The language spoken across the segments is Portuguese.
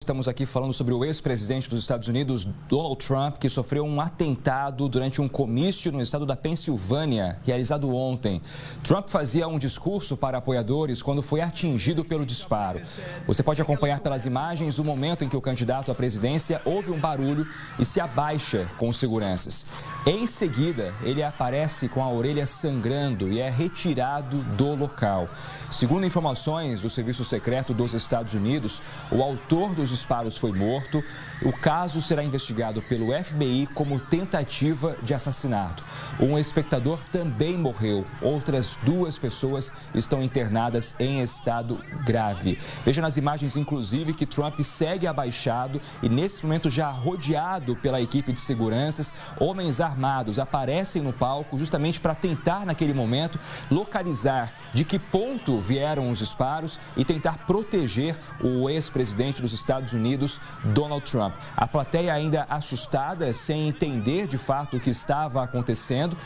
Estamos aqui falando sobre o ex-presidente dos Estados Unidos, Donald Trump, que sofreu um atentado durante um comício no estado da Pensilvânia, realizado ontem. Trump fazia um discurso para apoiadores quando foi atingido pelo disparo. Você pode acompanhar pelas imagens o momento em que o candidato à presidência ouve um barulho e se abaixa com os seguranças. Em seguida, ele aparece com a orelha sangrando e é retirado do local. Segundo informações do Serviço Secreto dos Estados Unidos, o autor dos disparos foi morto. O caso será investigado pelo FBI como tentativa de assassinato. Um espectador também morreu. Outras 2 pessoas estão internadas em estado grave. Veja nas imagens, inclusive, que Trump segue abaixado e, nesse momento, já rodeado pela equipe de seguranças. Homens armados aparecem no palco justamente para tentar, naquele momento, localizar de que ponto vieram os disparos e tentar proteger o ex-presidente dos Estados Unidos, Donald Trump. A plateia ainda assustada, sem entender de fato o que estava acontecendo,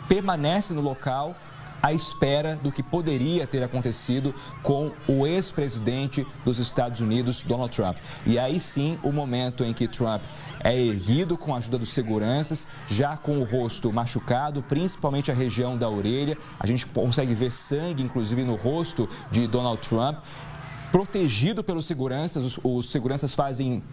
permanece no local à espera do que poderia ter acontecido com o ex-presidente dos Estados Unidos, Donald Trump. E aí sim, o momento em que Trump é erguido com a ajuda dos seguranças, já com o rosto machucado, principalmente a região da orelha. A gente consegue ver sangue, inclusive, no rosto de Donald Trump. Protegido pelos seguranças, os seguranças fazem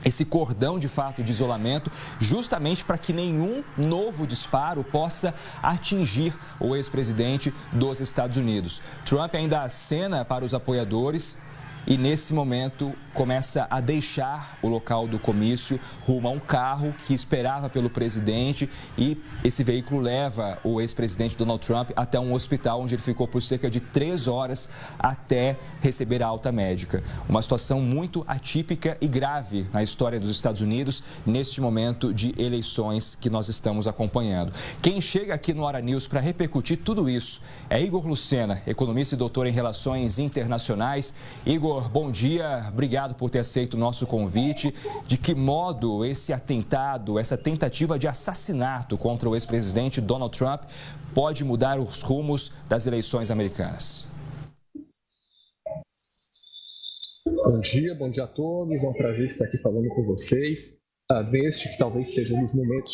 esse cordão de fato de isolamento, justamente para que nenhum novo disparo possa atingir o ex-presidente dos Estados Unidos. Trump ainda acena para os apoiadores e, nesse momento, começa a deixar o local do comício rumo a um carro que esperava pelo presidente, e esse veículo leva o ex-presidente Donald Trump até um hospital onde ele ficou por cerca de 3 horas até receber a alta médica. Uma situação muito atípica e grave na história dos Estados Unidos neste momento de eleições que nós estamos acompanhando. Quem chega aqui no Hora News para repercutir tudo isso é Igor Lucena, economista e doutor em Relações Internacionais. Igor, bom dia, obrigado por ter aceito o nosso convite. De que modo esse atentado, essa tentativa de assassinato contra o ex-presidente Donald Trump pode mudar os rumos das eleições americanas? Bom dia a todos, é um prazer estar aqui falando com vocês, neste que talvez seja um dos momentos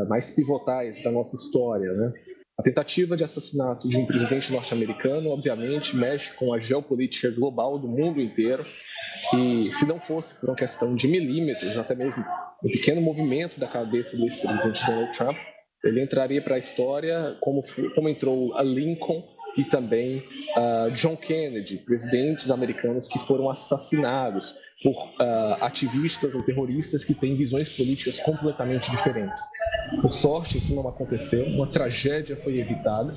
mais pivotais da nossa história, né? A tentativa de assassinato de um presidente norte-americano, obviamente, mexe com a geopolítica global do mundo inteiro. E se não fosse por uma questão de milímetros, até mesmo um pequeno movimento da cabeça do ex-presidente Donald Trump, ele entraria para a história como entrou a Lincoln e também John Kennedy, presidentes americanos que foram assassinados por ativistas ou terroristas que têm visões políticas completamente diferentes. Por sorte, isso não aconteceu, uma tragédia foi evitada.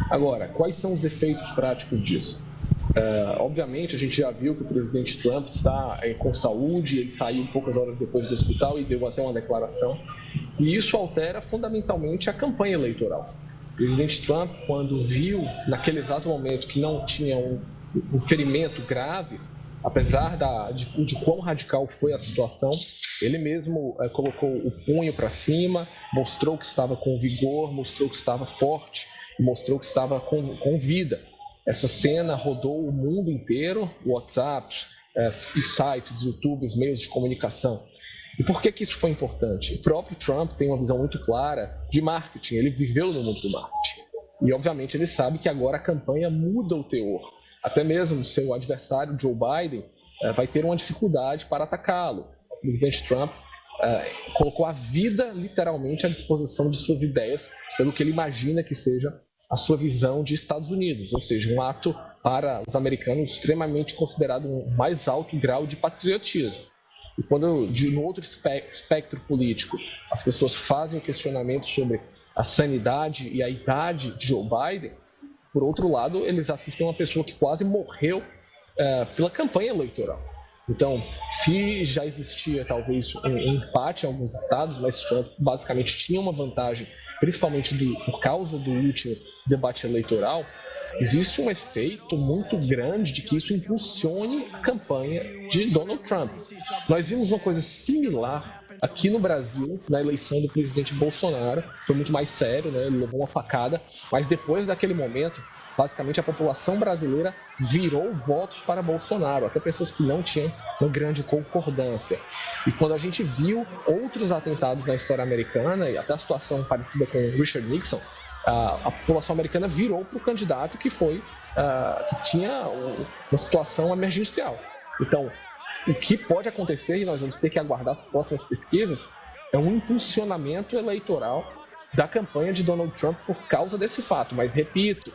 Agora, quais são os efeitos práticos disso? Obviamente, a gente já viu que o presidente Trump está com saúde, ele saiu poucas horas depois do hospital e deu até uma declaração, e isso altera fundamentalmente a campanha eleitoral. O presidente Trump, quando viu naquele exato momento que não tinha um ferimento grave, apesar de quão radical foi a situação, ele mesmo colocou o punho para cima, mostrou que estava com vigor, mostrou que estava forte, mostrou que estava com vida. Essa cena rodou o mundo inteiro, WhatsApp, sites, YouTubes, meios de comunicação. E por que isso foi importante? O próprio Trump tem uma visão muito clara de marketing, ele viveu no mundo do marketing. E, obviamente, ele sabe que agora a campanha muda o teor. Até mesmo seu adversário, Joe Biden, vai ter uma dificuldade para atacá-lo. O presidente Trump colocou a vida, literalmente, à disposição de suas ideias, pelo que ele imagina que seja a sua visão de Estados Unidos, ou seja, um ato para os americanos extremamente considerado um mais alto grau de patriotismo. E quando, no outro espectro político, as pessoas fazem o questionamento sobre a sanidade e a idade de Joe Biden, por outro lado, eles assistem a uma pessoa que quase morreu pela campanha eleitoral. Então, se já existia talvez um empate em alguns estados, mas Trump basicamente tinha uma vantagem, principalmente por causa do último debate eleitoral, existe um efeito muito grande de que isso impulsione a campanha de Donald Trump. Nós vimos uma coisa similar Aqui no Brasil, na eleição do presidente Bolsonaro, foi muito mais sério, né? Ele levou uma facada, mas depois daquele momento, basicamente a população brasileira virou votos para Bolsonaro, até pessoas que não tinham uma grande concordância. E quando a gente viu outros atentados na história americana, e até a situação parecida com Richard Nixon, a população americana virou para o candidato que tinha uma situação emergencial. Então, o que pode acontecer, e nós vamos ter que aguardar as próximas pesquisas, é um impulsionamento eleitoral da campanha de Donald Trump por causa desse fato. Mas repito,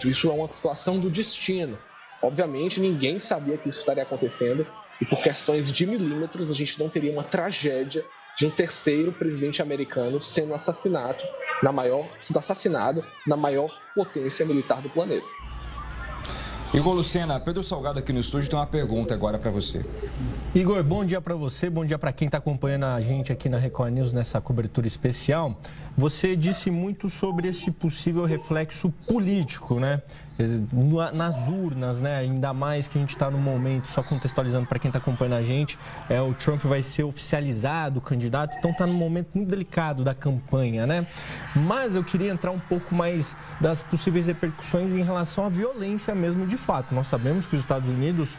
isso é uma situação do destino. Obviamente, ninguém sabia que isso estaria acontecendo e por questões de milímetros a gente não teria uma tragédia de um terceiro presidente americano sendo assassinado na maior potência militar do planeta. Igor Lucena, Pedro Salgado aqui no estúdio tem uma pergunta agora para você. Igor, bom dia para você, bom dia para quem está acompanhando a gente aqui na Record News nessa cobertura especial. Você disse muito sobre esse possível reflexo político, né? Nas urnas, né? Ainda mais que a gente está no momento, só contextualizando para quem está acompanhando a gente, o Trump vai ser oficializado, o candidato, então está num momento muito delicado da campanha, né? Mas eu queria entrar um pouco mais das possíveis repercussões em relação à violência mesmo de fato. Nós sabemos que os Estados Unidos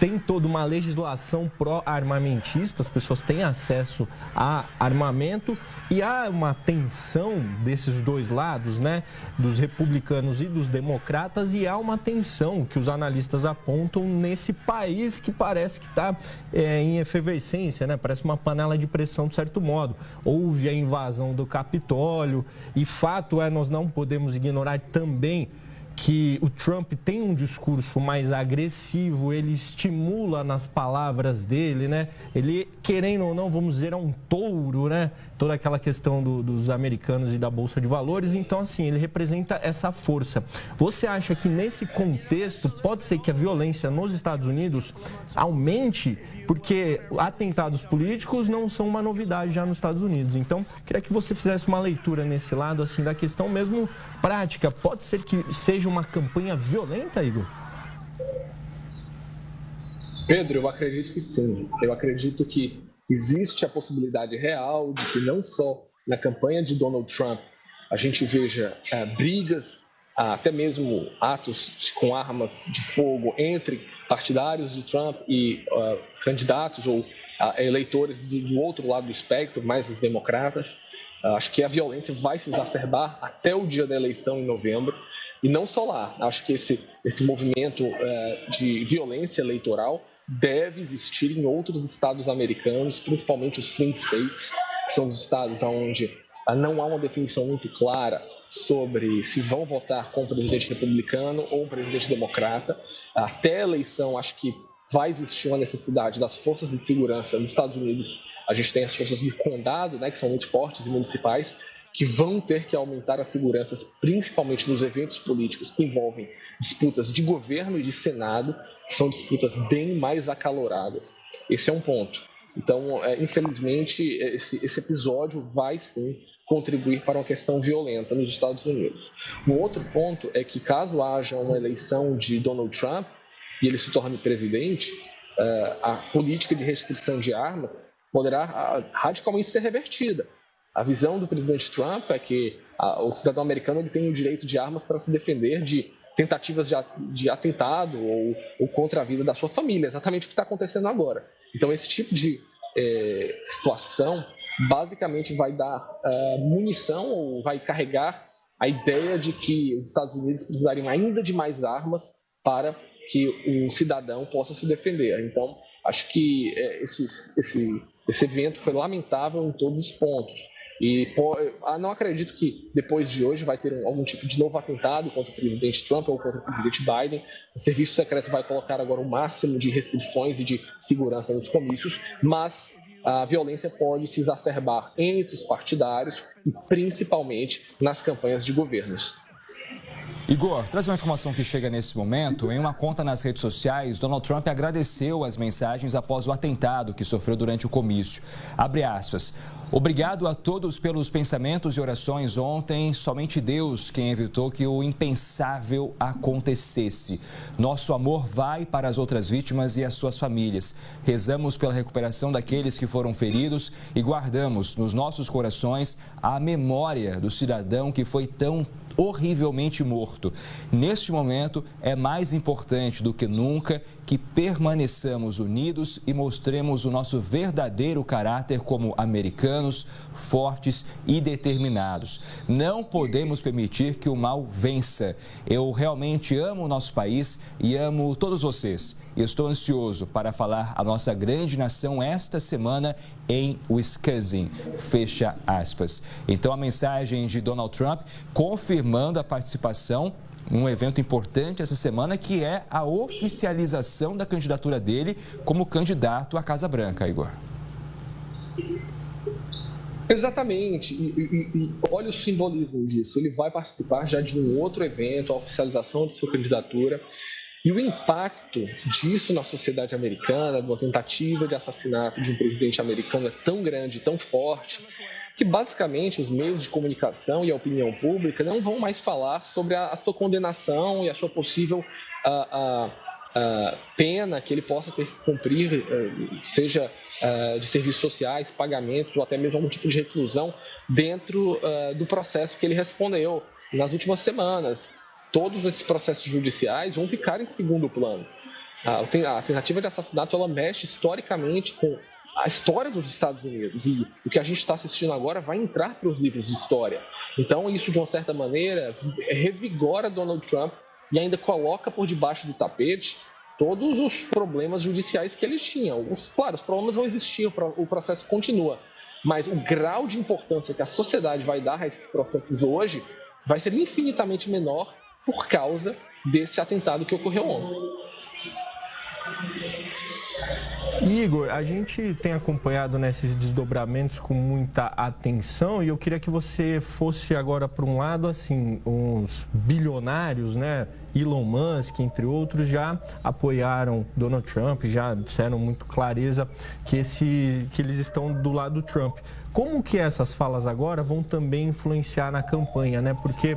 tem toda uma legislação pró-armamentista, as pessoas têm acesso a armamento e há uma tensão desses dois lados, né, dos republicanos e dos democratas, e há uma tensão que os analistas apontam nesse país que parece que está em efervescência, né, parece uma panela de pressão de certo modo. Houve a invasão do Capitólio e fato nós não podemos ignorar também que o Trump tem um discurso mais agressivo, ele estimula nas palavras dele, né? Ele, querendo ou não, vamos dizer, é um touro, né? Toda aquela questão dos americanos e da Bolsa de Valores. Então, assim, ele representa essa força. Você acha que nesse contexto pode ser que a violência nos Estados Unidos aumente? Porque atentados políticos não são uma novidade já nos Estados Unidos. Então, queria que você fizesse uma leitura nesse lado, assim, da questão mesmo prática. Pode ser que seja uma campanha violenta, Igor? Pedro, eu acredito que sim. Eu acredito que existe a possibilidade real de que não só na campanha de Donald Trump a gente veja brigas, até mesmo atos com armas de fogo entre partidários de Trump e candidatos ou eleitores do outro lado do espectro, mais os democratas. Acho que a violência vai se exacerbar até o dia da eleição em novembro. E não só lá. Acho que esse movimento de violência eleitoral deve existir em outros estados americanos, principalmente os swing states, que são os estados onde não há uma definição muito clara sobre se vão votar com o presidente republicano ou o presidente democrata. Até a eleição, acho que vai existir uma necessidade das forças de segurança nos Estados Unidos. A gente tem as forças do condado, né, que são muito fortes e municipais, que vão ter que aumentar as seguranças, principalmente nos eventos políticos que envolvem disputas de governo e de Senado, que são disputas bem mais acaloradas. Esse é um ponto. Então, infelizmente, esse episódio vai sim contribuir para uma questão violenta nos Estados Unidos. Um outro ponto é que, caso haja uma eleição de Donald Trump e ele se torne presidente, a política de restrição de armas poderá radicalmente ser revertida. A visão do presidente Trump é que o cidadão americano ele tem o direito de armas para se defender de tentativas de atentado ou contra a vida da sua família, exatamente o que está acontecendo agora. Então, esse tipo de situação basicamente vai dar munição ou vai carregar a ideia de que os Estados Unidos precisariam ainda de mais armas para que o cidadão possa se defender. Então, acho que esse evento foi lamentável em todos os pontos. E não acredito que depois de hoje vai ter algum tipo de novo atentado contra o presidente Trump ou contra o presidente Biden. O serviço secreto vai colocar agora o máximo de restrições e de segurança nos comícios, mas a violência pode se exacerbar entre os partidários e principalmente nas campanhas de governos. Igor, traz uma informação que chega nesse momento. Em uma conta nas redes sociais, Donald Trump agradeceu as mensagens após o atentado que sofreu durante o comício. Abre aspas. Obrigado a todos pelos pensamentos e orações ontem. Somente Deus quem evitou que o impensável acontecesse. Nosso amor vai para as outras vítimas e as suas famílias. Rezamos pela recuperação daqueles que foram feridos e guardamos nos nossos corações a memória do cidadão que foi tão horrivelmente morto. Neste momento, é mais importante do que nunca que permaneçamos unidos e mostremos o nosso verdadeiro caráter como americanos, fortes e determinados. Não podemos permitir que o mal vença. Eu realmente amo o nosso país e amo todos vocês. Estou ansioso para falar a nossa grande nação esta semana em Wisconsin, fecha aspas. Então, a mensagem de Donald Trump confirmando a participação em um evento importante essa semana, que é a oficialização da candidatura dele como candidato à Casa Branca, Igor. Exatamente, e olha o simbolismo disso. Ele vai participar já de um outro evento, a oficialização de sua candidatura. E o impacto disso na sociedade americana, de uma tentativa de assassinato de um presidente americano, é tão grande, tão forte, que basicamente os meios de comunicação e a opinião pública não vão mais falar sobre a sua condenação e a sua possível pena que ele possa ter que cumprir, seja de serviços sociais, pagamentos ou até mesmo algum tipo de reclusão dentro do processo que ele respondeu nas últimas semanas. Todos esses processos judiciais vão ficar em segundo plano. A tentativa de assassinato, ela mexe historicamente com a história dos Estados Unidos, e o que a gente está assistindo agora vai entrar para os livros de história. Então, isso, de uma certa maneira, revigora Donald Trump e ainda coloca por debaixo do tapete todos os problemas judiciais que eles tinham. Claro, os problemas vão existir, o processo continua, mas o grau de importância que a sociedade vai dar a esses processos hoje vai ser infinitamente menor por causa desse atentado que ocorreu ontem. Igor, a gente tem acompanhado nesses desdobramentos com muita atenção e eu queria que você fosse agora para um lado, assim, uns bilionários, né? Elon Musk, entre outros, já apoiaram Donald Trump, já disseram muito clareza que eles estão do lado do Trump. Como que essas falas agora vão também influenciar na campanha, né? Porque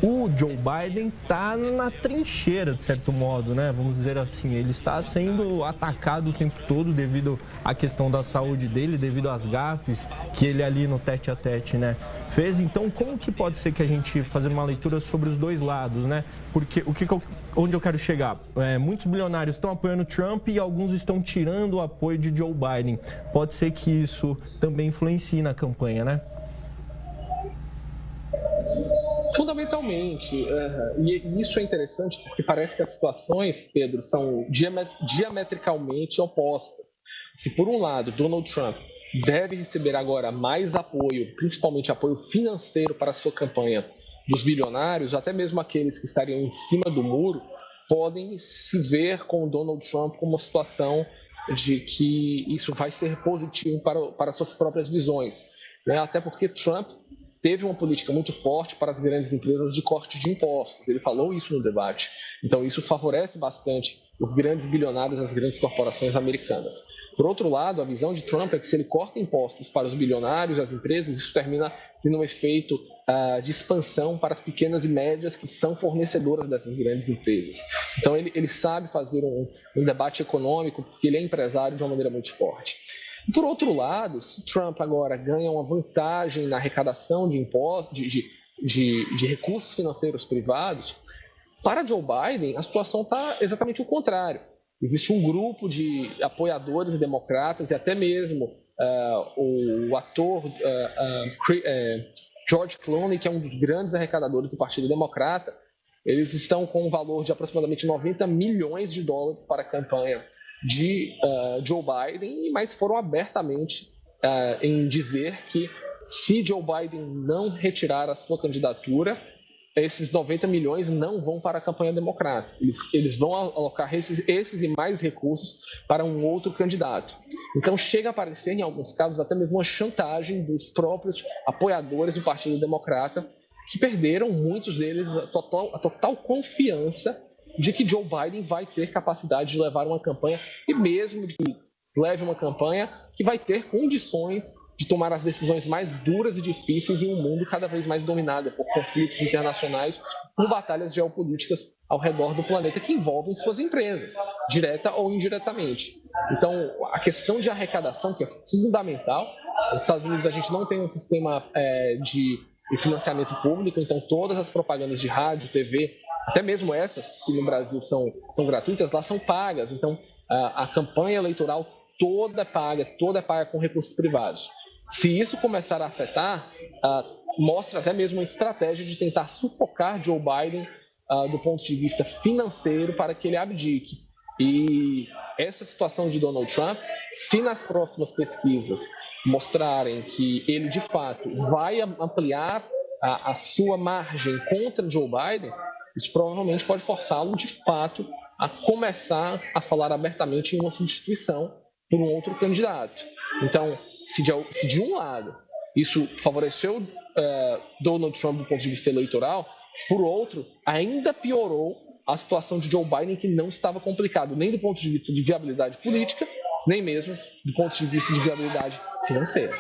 o Joe Biden está na trincheira, de certo modo, né? Vamos dizer assim, ele está sendo atacado o tempo todo devido à questão da saúde dele, devido às gafes que ele ali no tete-a-tete, né, fez. Então, como que pode ser que a gente faça uma leitura sobre os dois lados, né? Porque onde eu quero chegar? Muitos bilionários estão apoiando Trump e alguns estão tirando o apoio de Joe Biden. Pode ser que isso também influencie na campanha, né? Fundamentalmente, e isso é interessante porque parece que as situações, Pedro, são diametricalmente opostas. Se por um lado Donald Trump deve receber agora mais apoio, principalmente apoio financeiro para a sua campanha dos bilionários, até mesmo aqueles que estariam em cima do muro, podem se ver com o Donald Trump como uma situação de que isso vai ser positivo para suas próprias visões, né? Até porque Trump teve uma política muito forte para as grandes empresas de corte de impostos. Ele falou isso no debate. Então, isso favorece bastante os grandes bilionários, as grandes corporações americanas. Por outro lado, a visão de Trump é que se ele corta impostos para os bilionários, as empresas, isso termina tendo um efeito de expansão para as pequenas e médias que são fornecedoras dessas grandes empresas. Então, ele sabe fazer um debate econômico porque ele é empresário de uma maneira muito forte. Por outro lado, se Trump agora ganha uma vantagem na arrecadação de impostos, de recursos financeiros privados, para Joe Biden a situação está exatamente o contrário. Existe um grupo de apoiadores democratas e até mesmo o ator George Clooney, que é um dos grandes arrecadadores do Partido Democrata. Eles estão com um valor de aproximadamente 90 milhões de dólares para a campanha de Joe Biden, mas foram abertamente em dizer que se Joe Biden não retirar a sua candidatura, esses 90 milhões não vão para a campanha democrata. Eles vão alocar esses e mais recursos para um outro candidato. Então chega a aparecer, em alguns casos, até mesmo uma chantagem dos próprios apoiadores do Partido Democrata que perderam, muitos deles, a total confiança de que Joe Biden vai ter capacidade de levar uma campanha, e mesmo que leve uma campanha, que vai ter condições de tomar as decisões mais duras e difíceis em um mundo cada vez mais dominado por conflitos internacionais, por batalhas geopolíticas ao redor do planeta que envolvem suas empresas, direta ou indiretamente. Então, a questão de arrecadação, que é fundamental, nos Estados Unidos a gente não tem um sistema de financiamento público, então todas as propagandas de rádio, TV, até mesmo essas que no Brasil são gratuitas, lá são pagas. Então, a campanha eleitoral toda é paga com recursos privados. Se isso começar a afetar, mostra até mesmo uma estratégia de tentar sufocar Joe Biden do ponto de vista financeiro para que ele abdique. E essa situação de Donald Trump, se nas próximas pesquisas mostrarem que ele de fato vai ampliar a sua margem contra Joe Biden, isso provavelmente pode forçá-lo de fato a começar a falar abertamente em uma substituição por um outro candidato. Então, se de um lado isso favoreceu Donald Trump do ponto de vista eleitoral, por outro, ainda piorou a situação de Joe Biden, que não estava complicado nem do ponto de vista de viabilidade política, nem mesmo do ponto de vista de viabilidade financeira.